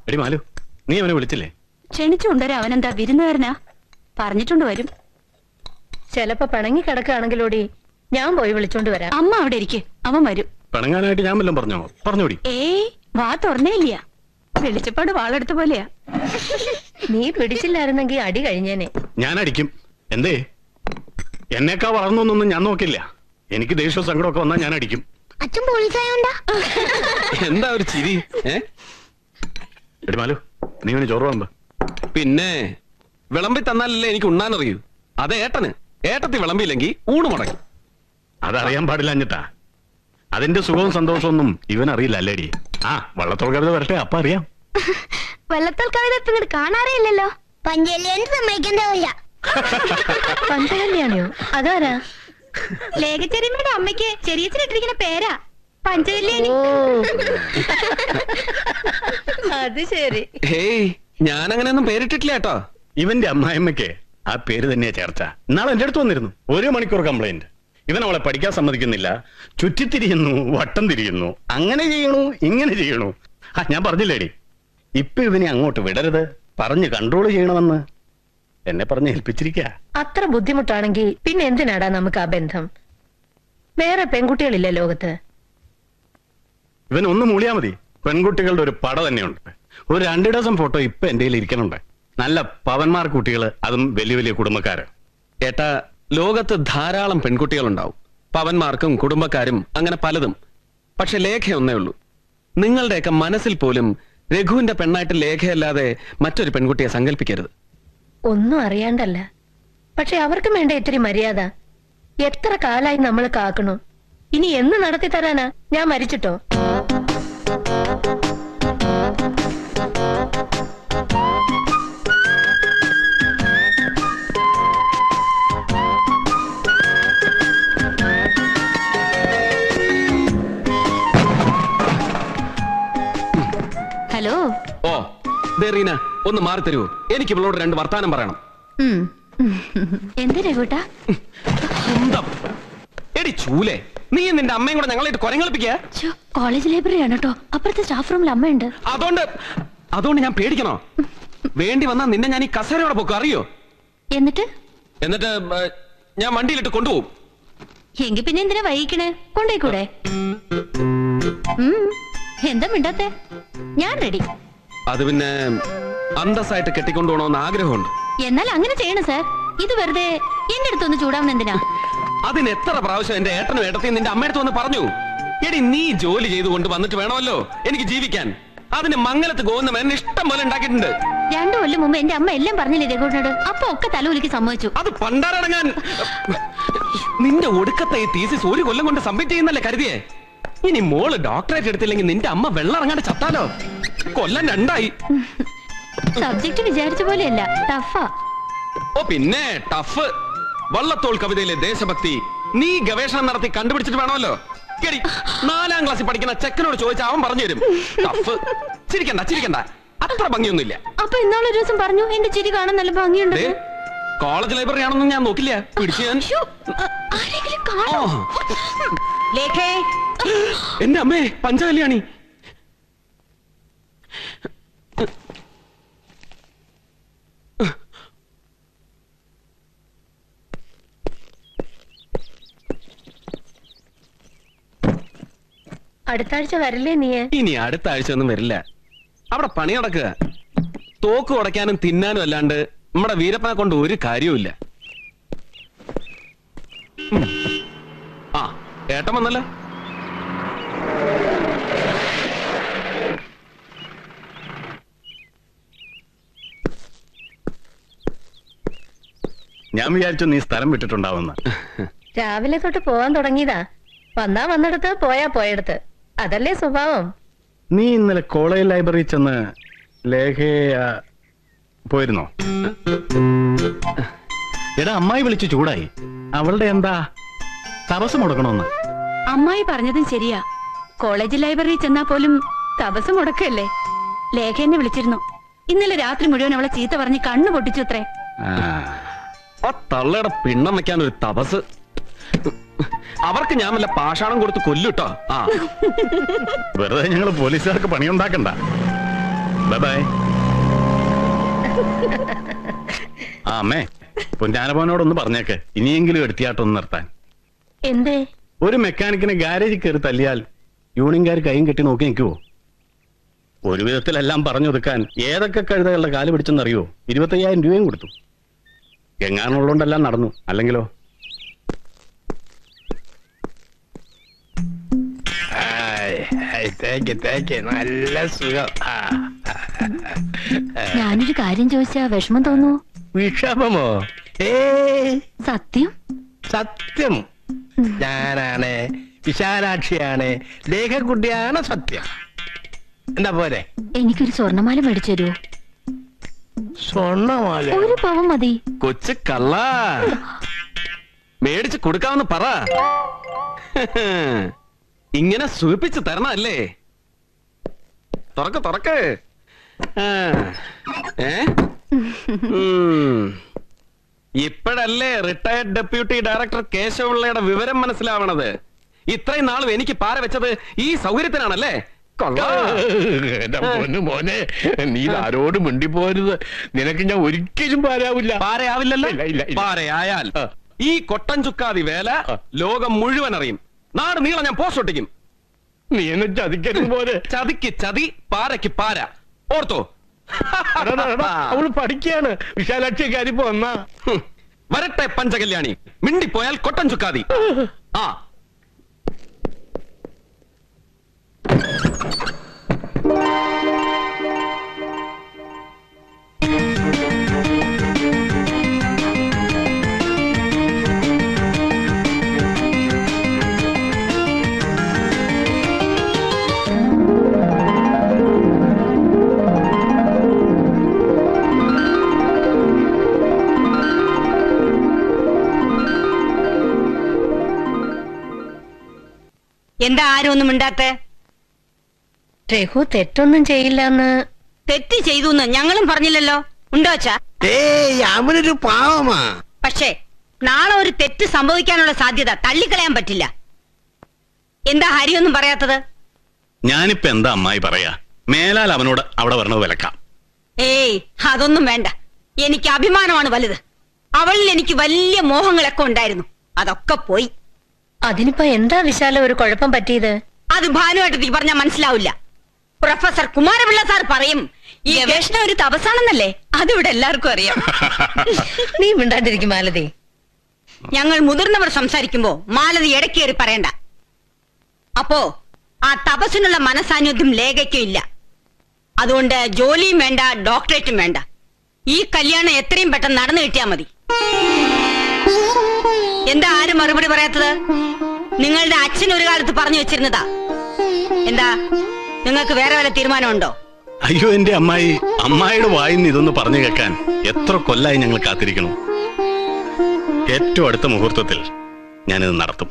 എടി മാലു, നീ അവനെ വിളിച്ചില്ലേ? ക്ഷണിച്ചുകൊണ്ടൊരു അവനെന്താ വിരുന്നുകാരനാ? പറഞ്ഞിട്ടുണ്ട് വരും. ചിലപ്പോ പിണങ്ങി കിടക്കുകയാണെങ്കിലോടി ഞാൻ പോയി വിളിച്ചോണ്ട് വരാം. അമ്മ അവിടെ ഇരിക്കെ, അവൻ വരും. പിണങ്ങാനായിട്ട് ഞാൻ വല്ലതും പറഞ്ഞോ? പറഞ്ഞോടി. ഏയ്, വാ തുറന്നേയില്ല. വെളിച്ചപ്പാട് വാളെടുത്ത പോലെയാ. നീ പിടിച്ചില്ലായിരുന്നെങ്കി അടി കഴിഞ്ഞേനെ. ഞാൻ അടിക്കും. എന്തേ? എന്നേക്കാ വളർന്നൊന്നും ഞാൻ നോക്കില്ല. എനിക്ക് ദേഷ്യവും സങ്കടമൊക്കെ വന്നാൽ ഞാൻ അടിക്കും. അച്ഛൻ പോലീസായോണ്ടാ? എന്താ ഒരു ചിരി? എടി മാലു, നീ അവന് ചോറ് വിളമ്പ്. പിന്നെ വിളമ്പി തന്നാലല്ലേ എനിക്ക് ഉണ്ണാനറിയൂ. അത് ഏട്ടന്. ഏട്ടത്തി വിളമ്പിയില്ലെങ്കിൽ ഊണ് മുടങ്ങി. അതറിയാൻ പാടില്ല അഞ്ഞിട്ടാ. അതിന്റെ സുഖവും സന്തോഷവും ഒന്നും ഇവനറിയില്ല അല്ലേടി. ആ, വള്ളത്തോൾ കവിത വരട്ടെ, അപ്പ അറിയാം. വെള്ളത്തോൾ കവിത ഇങ്ങോട്ട് കാണാറേ ഇല്ലല്ലോ. പഞ്ചല്യാണ്ട് സമ്മതിക്കണ്ടാവില്ല. പഞ്ചകല്യാണിയോ? അതാരാ? ലേഖച്ചെറിയമ്മയുടെ അമ്മയ്ക്ക് ചെറിയച്ഛനിട്ടിരിക്കുന്ന പേരാ പഞ്ചകല്യാണി. അത് ശരി. ഹേയ്, ഞാൻ അങ്ങനെയൊന്നും പേരിട്ടിട്ടില്ല കേട്ടോ. ഇവന്റെ അമ്മായിമ്മയ്ക്ക് ആ പേര് തന്നെയാ ചേർച്ച. നാളെ എന്റെ അടുത്ത് വന്നിരുന്നു. 1 മണിക്കൂർ കംപ്ലൈന്റ്. ഇവൻ അവളെ പഠിക്കാൻ സമ്മതിക്കുന്നില്ല, ചുറ്റിത്തിരിയുന്നു, വട്ടം തിരിയുന്നു, അങ്ങനെ ചെയ്യണു, ഇങ്ങനെ ചെയ്യണു. ഞാൻ പറഞ്ഞില്ലേടി, ഇപ്പൊ ഇവനെ അങ്ങോട്ട് വിടരുത്, പറഞ്ഞ് കൺട്രോൾ ചെയ്യണമെന്ന് എന്നെ പറഞ്ഞ് ഏൽപ്പിച്ചിരിക്ക. അത്ര ബുദ്ധിമുട്ടാണെങ്കിൽ പിന്നെ എന്തിനാടാ നമുക്ക് ആ ബന്ധം? വേറെ പെൺകുട്ടികളില്ല ലോകത്ത്. ഇവൻ ഒന്ന് മൂളിയാ മതി, പെൺകുട്ടികളുടെ ഒരു പട തന്നെയുണ്ട്. ഒരു 2 ഡസൻ ഫോട്ടോ ഇപ്പൊ എന്റെ കയ്യിൽ ഇരിക്കണുണ്ട്. നല്ല പവന്മാർ കുട്ടികള്, അതും വലിയ വലിയ കുടുംബക്കാര്. ഏട്ടാ, ലോകത്ത് ധാരാളം പെൺകുട്ടികളുണ്ടാവും, പവന്മാർക്കും കുടുംബക്കാരും, അങ്ങനെ പലതും. പക്ഷെ ലേഖ ഒന്നേ ഉള്ളൂ. നിങ്ങളുടെയൊക്കെ മനസ്സിൽ പോലും രഘുവിന്റെ പെണ്ണായിട്ട് ലേഖയല്ലാതെ മറ്റൊരു പെൺകുട്ടിയെ സങ്കല്പിക്കരുത്. ഒന്നും അറിയാണ്ടല്ല, പക്ഷെ അവർക്കും വേണ്ട ഇത്തിരി മര്യാദ. എത്ര കാലായി നമ്മൾ കാക്കണു. ഇനി എന്ന് നടത്തി തരാനാ? ഞാൻ മരിച്ചിട്ടോ? ഹലോ. ഓ റീന, ഒന്ന് മാറി തരൂ. എനിക്ക് ഇവളോട് 2 വർത്താനം പറയണം. എന്താ രഘുട്ടാ? എടി ചൂലേ, നീ നിന്റെ അമ്മയും കൂടെ ഞങ്ങളായിട്ട് കൊരങ്ങളിപ്പിക്കുക. കോളേജ് ലൈബ്രറി ആണ് കേട്ടോ, അപ്പുറത്തെ സ്റ്റാഫ് റൂമിൽ അമ്മയുണ്ട്. അതുകൊണ്ട് ഞാൻ പേടിക്കണോ? വേണ്ടി വന്നാ നിന്നെ ഞാൻ ഈ കസേരയോടെ പോക്കും, അറിയോ? എന്നിട്ട് ഞാൻ വണ്ടിയിലിട്ട് കൊണ്ടുപോകും. എങ്കി പിന്നെ എന്തിനാ വൈകിക്കണേ? കൊണ്ടേക്കൂടെ? എന്താ മിണ്ടാത്തെ? ഞാൻ റെഡി. അത് പിന്നെ അന്തസ്സായിട്ട് കെട്ടിക്കൊണ്ടുപോകണമെന്ന് ആഗ്രഹമുണ്ട്. എന്നാൽ അങ്ങനെ ചെയ്യണം സാർ. ഇത് വെറുതെ എന്റെ അടുത്തൊന്ന് ചൂടാവുന്ന എന്തിനാ? അതിന് എത്ര പ്രാവശ്യം എന്റെ ഏട്ടനും ഏട്ടത്തെയും നിന്റെ അമ്മയടുത്ത് വന്ന് പറഞ്ഞു. എടി, നീ ജോലി ചെയ്തുകൊണ്ട് വന്നിട്ട് വേണമല്ലോ എനിക്ക് ജീവിക്കാൻ. അതിന് മംഗലത്ത് ഗോവിന്ദൻ എന്നെ ഇഷ്ടം പോലെ ഉണ്ടാക്കിയിട്ടുണ്ട്. 2 കൊല്ലം മുമ്പ് എന്റെ അമ്മ എല്ലാം പറഞ്ഞില്ലേ രഘുവിനോട്? അപ്പൊ ഒക്കെ തലൂലിക്ക് സമ്മതിച്ചു. അത് പണ്ടാരടങ്ങാൻ. നിന്റെ ഒടുക്കത്തെ തീസിസ് 1 കൊല്ലം കൊണ്ട് സബ്മിറ്റ് ചെയ്യുന്നല്ലേ കരുതിയേ? ഇനി മോള് ഡോക്ടറേറ്റ് എടുത്തില്ലെങ്കിൽ നിന്റെ അമ്മ വെള്ളം ഇറങ്ങാണ്ട് ചത്താലോ? കൊല്ലം 2ആയി. സബ്ജക്ട് വിചാരിച്ച പോലെയല്ല, ടഫാ. ഓ പിന്നെ ടഫ്. വള്ളത്തോൾ കവിതയിലെ ദേശഭക്തി നീ ഗവേഷണം നടത്തി കണ്ടുപിടിച്ചിട്ട് വേണമല്ലോ. 4ാം ക്ലാസ്സിൽ പഠിക്കുന്ന ചെക്കനോട് ചോദിച്ചാൽ അവൻ പറഞ്ഞു തരും. ടഫ്. ചിരിക്കണ്ട, അത്ര ഭംഗിയൊന്നുമില്ല. അപ്പൊ ഇന്നാളൊരു ദിവസം പറഞ്ഞു എന്റെ ചിരി കാണാൻ നല്ല ഭംഗിയുണ്ട്. കോളേജ് ലൈബ്രറി ആണെന്നും ഞാൻ നോക്കില്ല. പിടിച്ചു ഞാൻ. എന്റെ അമ്മേ, പഞ്ചകല്യാണി. അടുത്ത ആഴ്ച വരില്ലേ നീ? ഇനി അടുത്ത ആഴ്ച ഒന്നും വരില്ല. അവിടെ പണി നടക്കുക. തോക്ക് ഉടയ്ക്കാനും തിന്നാനും അല്ലാണ്ട് നമ്മുടെ വീരപ്പനെ കൊണ്ട് ഒരു കാര്യവുമില്ല. ആ, ഏട്ടൻ വന്നല്ലോ. ഞാൻ വിചാരിച്ചു നീ സ്ഥലം വിട്ടിട്ടുണ്ടാവുന്ന. രാവിലെ തൊട്ട് പോവാൻ തുടങ്ങിയതാ. വന്നാ വന്നിടത്ത്, പോയാ പോയടത്ത്. അതല്ലേ സ്വഭാവം. നീ ഇന്നലെ കോളേജ് ലൈബ്രറി ചെന്ന് ലേഖയ പോയിരുന്നോ? എടാ, അമ്മായി വിളിച്ചു ചൂടായി. അവളുടെ എന്താ തപസ് മുടക്കണമെന്ന്. അമ്മായി പറഞ്ഞതും ശരിയാ. കോളേജ് ലൈബ്രറി ചെന്നാ പോലും തപസ് മുടക്കല്ലേ. ലേഖ എന്നെ വിളിച്ചിരുന്നു. ഇന്നലെ രാത്രി മുഴുവൻ അവളെ ചീത്ത പറഞ്ഞ് കണ്ണു പൊട്ടിച്ചു അത്രേ. ആ തള്ളയുടെ പിണ്ണം വെക്കാൻ ഒരു തപസ്. അവർക്ക് ഞാൻ വല്ല പാഷാണം കൊടുത്ത് കൊല്ലുട്ടോ. ആ, വെറുതെ ഞങ്ങള് പോലീസുകാർക്ക് പണിയുണ്ടാക്കണ്ട. Bye bye. ആ അമ്മേ, പൊന്നാനപ്പോനോടൊന്ന് പറഞ്ഞേക്ക് ഇനിയെങ്കിലും എടുത്തിയാട്ടൊന്ന് നിർത്താൻ. എന്തേ? ഒരു മെക്കാനിക്കിനെ ഗാരേജിൽ കയറി തല്ലിയാൽ യൂണിയൻകാർ കൈയും കെട്ടി നോക്കി നിൽക്കുവോ? ഒരു വിധത്തിലെല്ലാം പറഞ്ഞൊതുക്കാൻ ഏതൊക്കെ കഴുതകളുടെ കാല് പിടിച്ചെന്നറിയോ? 25,000 രൂപയും കൊടുത്തു. എങ്ങാനുള്ളതുകൊണ്ടെല്ലാം നടന്നു, അല്ലെങ്കിലോ? നല്ല സുഖം. ഞാനൊരു കാര്യം ചോദിച്ചാ വിഷമം തോന്നുന്നു? വിഷമമോ? സത്യം സത്യം. ഞാനാണ് വിശാലാക്ഷിയാണ്, ലേഖക്കുട്ടിയാണ് സത്യം. എന്താ പോരെ? എനിക്കൊരു സ്വർണ്ണമാല മേടിച്ചു തരുമോ? സ്വർണ്ണമാല? ഒരു പവൻ മതി. കൊച്ചു കള്ള, മേടിച്ച് കൊടുക്കാമെന്ന് പറ. ഇങ്ങനെ സൂചിപ്പിച്ച് തരണല്ലേ? തുറക്ക് തുറക്ക്. ഇപ്പോഴല്ലേ റിട്ടയർഡ് ഡെപ്യൂട്ടി ഡയറക്ടർ കേശവപിള്ളയുടെ വിവരം മനസ്സിലാവണത്. ഇത്രയും നാളും എനിക്ക് പാര വെച്ചത് ഈ സൗകര്യത്തിനാണല്ലേ? മോനെ, നീ ആരോടും മിണ്ടിപ്പോരുത്. നിനക്ക് ഞാൻ ഒരിക്കലും പാരാവില്ല. പാരയാവില്ലല്ലോ? ഇല്ല, ഇല്ല, ഇല്ല. പാരയായാൽ ഈ കൊട്ടൻ ചുക്കാതി വേല ലോകം മുഴുവൻ അറിയും. നാട് നീളെ ഞാൻ പോസ്റ്റ് ഒട്ടിക്കും. നീ എന്നെ ചതിക്കരുത് പോലെ. ചതിക്ക് ചതി, പാരയ്ക്ക് പാര. ഓർത്തോ? അവള് പഠിക്കാണ്. വിശാലാക്ഷി കാര്യപ്പോ വന്നാ വരട്ടെ പഞ്ചകല്യാണി. മിണ്ടിപ്പോയാൽ കൊട്ടൻ ചുക്കാതി. ആ എന്താ ആരും ഒന്നും മിണ്ടാത്തെ? രഘു തെറ്റൊന്നും ചെയ്യില്ലെന്ന്. തെറ്റ് ചെയ്തു ഞങ്ങളും പറഞ്ഞില്ലല്ലോ. ഉണ്ടോ അച്ഛാ? അവനൊരു പാവമാ. പക്ഷേ നാളെ ഒരു തെറ്റ് സംഭവിക്കാനുള്ള സാധ്യത തള്ളിക്കളയാൻ പറ്റില്ല. എന്താ ഹരിയൊന്നും പറയാത്തത്? ഞാനിപ്പോ എന്താ അമ്മായി പറയാ? മേലാൽ അവനോട് അവിടെ വരണത് വിലക്കാം. ഏയ്, അതൊന്നും വേണ്ട. എനിക്ക് അഭിമാനമാണ് വലുത്. അവളിൽ എനിക്ക് വലിയ മോഹങ്ങളൊക്കെ ഉണ്ടായിരുന്നു, അതൊക്കെ പോയി. അതിനിപ്പോ എന്താ വിശാല ഒരു കുഴപ്പം പറ്റിയത്? അത് ഭാനുവായിട്ട് പറഞ്ഞാൽ മനസ്സിലാവില്ല. പ്രൊഫസർ കുമാരപിള്ള സാർ പറയും ഈ ഗവേഷണം ഒരു തപസ്സാണെന്നല്ലേ? അതിവിടെ എല്ലാവർക്കും അറിയാം. നീ മിണ്ടാണ്ടിരിക്കും മാലതി. ഞങ്ങൾ മുതിർന്നവർ സംസാരിക്കുമ്പോ മാലതി ഇടക്കേറി പറയണ്ട. അപ്പോ ആ തപസ്സിനുള്ള മനസാന്നിധ്യം ലേഖയ്ക്കും ഇല്ല. അതുകൊണ്ട് ജോലിയും വേണ്ട, ഡോക്ടറേറ്റും വേണ്ട. ഈ കല്യാണം എത്രയും പെട്ടെന്ന് നടന്നു കിട്ടിയാ മതി. എന്താ ആരും മറുപടി പറയാത്തത്? നിങ്ങളുടെ അച്ഛൻ ഒരു കാലത്ത് പറഞ്ഞു വെച്ചിരുന്നതാ. എന്താ, നിങ്ങൾക്ക് വേറെ വല്ല തീരുമാനമുണ്ടോ? അയ്യോ എന്റെ അമ്മായി, അമ്മായിയുടെ വായിന്ന് ഇതൊന്ന് പറഞ്ഞു കേൾക്കാൻ എത്ര കൊല്ലായി ഞങ്ങൾ കാത്തിരിക്കണം. ഏറ്റവും അടുത്ത മുഹൂർത്തത്തിൽ ഞാനിത് നടത്തും.